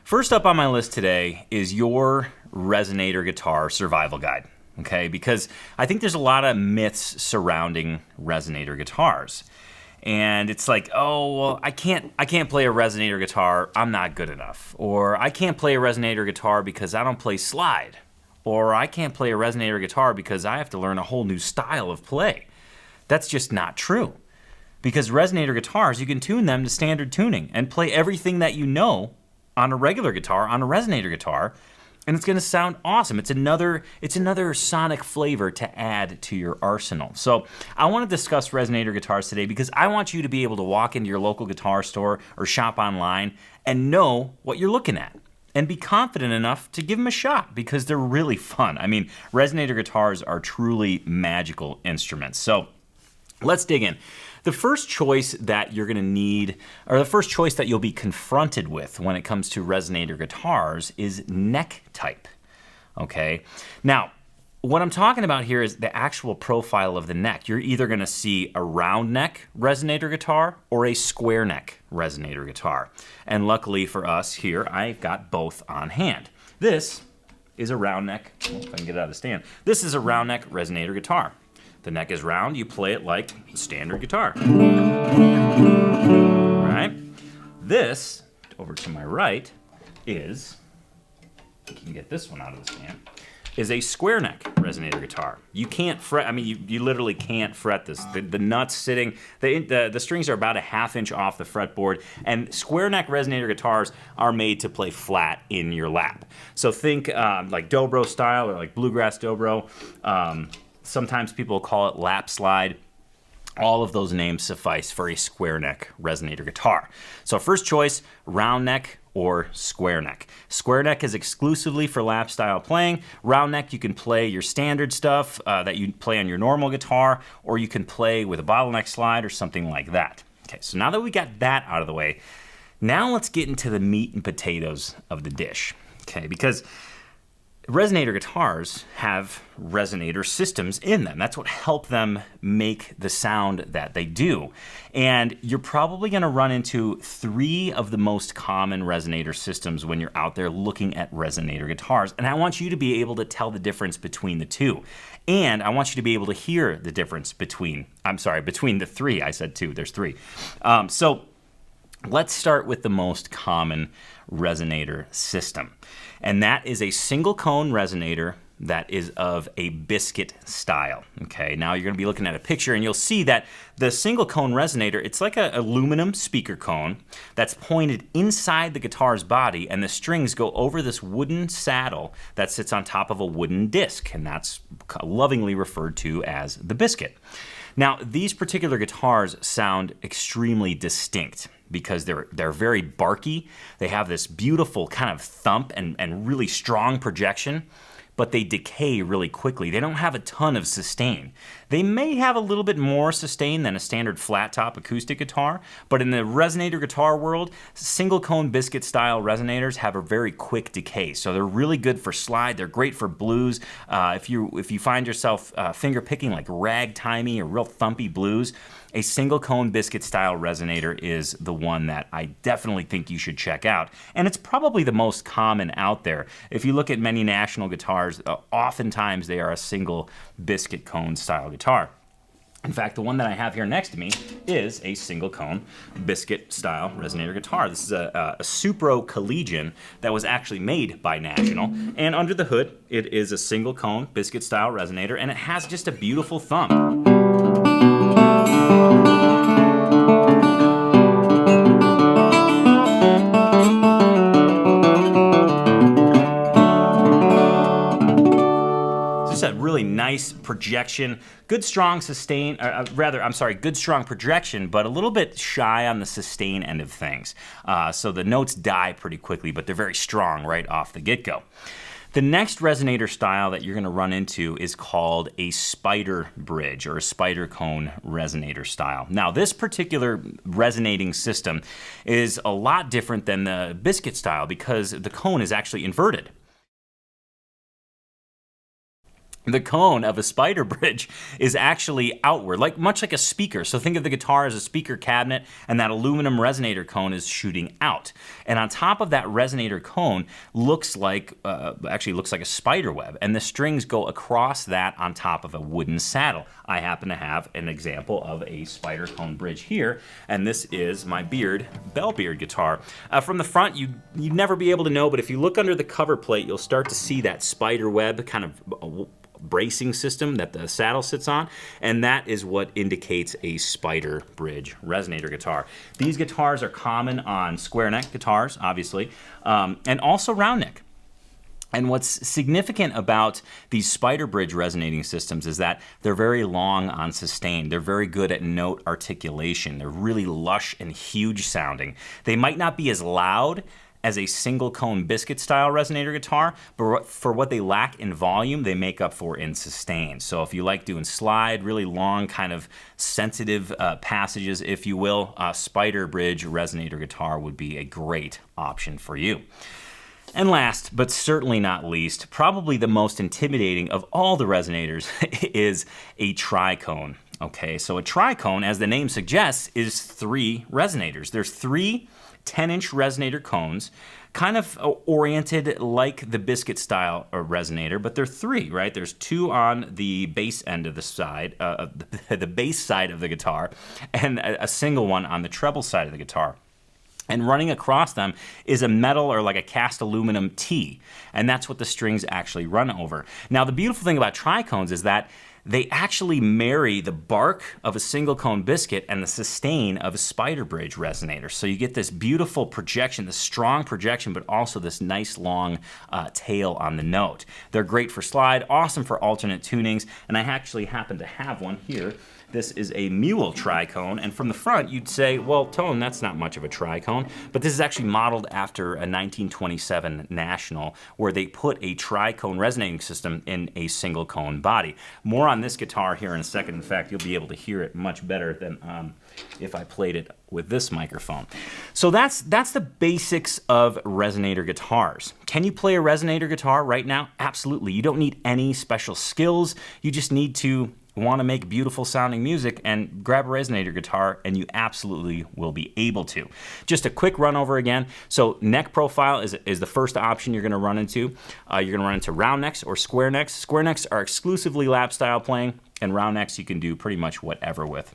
First up on my list today is your Resonator guitar survival guide, okay? Because I think there's a lot of myths surrounding Resonator guitars. And it's like, oh, well, I can't play a Resonator guitar, I'm not good enough. Or I can't play a Resonator guitar because I don't play slide. Or I can't play a Resonator guitar because I have to learn a whole new style of play. That's just not true. Because Resonator guitars, you can tune them to standard tuning and play everything that you know on a regular guitar, on a Resonator guitar, and it's gonna sound awesome. It's another sonic flavor to add to your arsenal. So I wanna discuss Resonator guitars today because I want you to be able to walk into your local guitar store or shop online and know what you're looking at and be confident enough to give them a shot because they're really fun. I mean, Resonator guitars are truly magical instruments. So let's dig in. The first choice that you're gonna need, or the first choice that you'll be confronted with when it comes to Resonator guitars is neck type, okay? Now, what I'm talking about here is the actual profile of the neck. You're either gonna see a round neck Resonator guitar or a square neck Resonator guitar. And luckily for us here, I've got both on hand. This is a round neck, if I can get it out of the stand. This is a round neck Resonator guitar. The neck is round, you play it like a standard guitar. All right? This, over to my right, is, you can get this one out of the stand, is a square neck Resonator guitar. You can't fret, I mean, you literally can't fret this. The nuts sitting, the strings are about a ½ inch off the fretboard, and square neck Resonator guitars are made to play flat in your lap. So think like dobro style or like bluegrass dobro. Sometimes people call it lap slide. All of those names suffice for a square neck Resonator guitar. So first choice, round neck or square neck. Square neck is exclusively for lap style playing. Round neck, you can play your standard stuff that you play on your normal guitar, or you can play with a bottleneck slide or something like that. Okay, so now that we got that out of the way, now let's get into the meat and potatoes of the dish, okay? Because Resonator guitars have resonator systems in them. That's what helps them make the sound that they do. And you're probably gonna run into 3 of the most common resonator systems when you're out there looking at Resonator guitars. And I want you to be able to tell the difference between the 2. And I want you to be able to hear the difference between the 3. I said 2, there's 3. So let's start with the most common resonator system. And that is a single cone resonator that is of a biscuit style, okay? Now you're gonna be looking at a picture and you'll see that the single cone resonator, it's like an aluminum speaker cone that's pointed inside the guitar's body, and the strings go over this wooden saddle that sits on top of a wooden disc, and that's lovingly referred to as the biscuit. Now, these particular guitars sound extremely distinct because they're very barky. They have this beautiful kind of thump and really strong projection, but they decay really quickly. They don't have a ton of sustain. They may have a little bit more sustain than a standard flat top acoustic guitar, but in the Resonator guitar world, single cone biscuit style resonators have a very quick decay. So they're really good for slide, they're great for blues. If you find yourself finger picking like ragtimey or real thumpy blues, a single cone biscuit style resonator is the one that I definitely think you should check out. And it's probably the most common out there. If you look at many national guitars, oftentimes they are a single biscuit cone style guitar. In fact, the one that I have here next to me is a single cone biscuit style resonator guitar. This is a Supro Collegian that was actually made by National. And under the hood, it is a single cone biscuit style resonator, and it has just a beautiful thump. Really nice projection, good strong sustain, good strong projection, but a little bit shy on the sustain end of things. So the notes die pretty quickly, but they're very strong right off the get-go. The next resonator style that you're gonna run into is called a spider bridge or a spider cone resonator style. Now, this particular resonating system is a lot different than the biscuit style because the cone is actually inverted. The cone of a spider bridge is actually outward, much like a speaker. So think of the guitar as a speaker cabinet, and that aluminum resonator cone is shooting out. And on top of that resonator cone actually looks like a spider web, and the strings go across that on top of a wooden saddle. I happen to have an example of a spider cone bridge here, and this is my Bellbeard guitar. From the front, you'd never be able to know, but if you look under the cover plate, you'll start to see that spider web kind of bracing system that the saddle sits on, and that is what indicates a spider bridge resonator guitar. These guitars are common on square neck guitars, obviously, and also round neck. And what's significant about these spider bridge resonating systems is that they're very long on sustain. They're very good at note articulation. They're really lush and huge sounding. They might not be as loud as a single cone biscuit style resonator guitar, but for what they lack in volume, they make up for in sustain. So if you like doing slide, really long kind of sensitive passages, if you will, spider bridge resonator guitar would be a great option for you. And last, but certainly not least, probably the most intimidating of all the resonators is a tricone. Okay, so a tricone, as the name suggests, is 3 resonators. There's 3 10-inch resonator cones, kind of oriented like the biscuit style resonator, but they're 3, right? There's 2 on the bass end of the side, the bass side of the guitar, and a single one on the treble side of the guitar. And running across them is a metal or like a cast aluminum T, and that's what the strings actually run over. Now, the beautiful thing about tricones is that they actually marry the bark of a single cone biscuit and the sustain of a spider bridge resonator. So you get this beautiful projection, this strong projection, but also this nice long tail on the note. They're great for slide, awesome for alternate tunings, and I actually happen to have one here. This is a mule tricone, and from the front you'd say, well, Tone, that's not much of a tricone, but this is actually modeled after a 1927 National where they put a tricone resonating system in a single cone body. More on this guitar here in a second. In fact, you'll be able to hear it much better than if I played it with this microphone. So that's the basics of resonator guitars. Can you play a resonator guitar right now? Absolutely. You don't need any special skills. You just need to want to make beautiful sounding music and grab a resonator guitar, and you absolutely will be able to. Just a quick run over again. So neck profile is the first option you're going to run into. You're going to run into round necks or square necks. Square necks are exclusively lap style playing, and round necks you can do pretty much whatever with.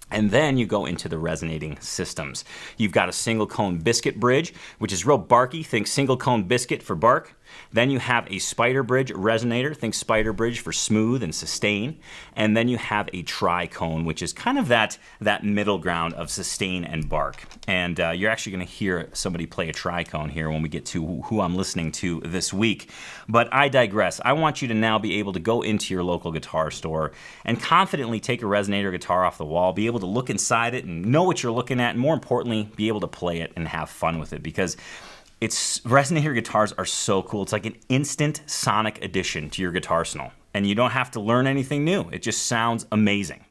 And then you go into the resonating systems. You've got a single cone biscuit bridge, which is real barky. Think single cone biscuit for bark. Then you have a spider bridge resonator. Think spider bridge for smooth and sustain. And then you have a tricone, which is kind of that middle ground of sustain and bark. And you're actually going to hear somebody play a tricone here when we get to who I'm listening to this week. But I digress. I want you to now be able to go into your local guitar store and confidently take a resonator guitar off the wall, be able to look inside it and know what you're looking at, and more importantly, be able to play it and have fun with it, because resonator guitars are so cool. It's like an instant sonic addition to your guitar arsenal, and you don't have to learn anything new. It just sounds amazing.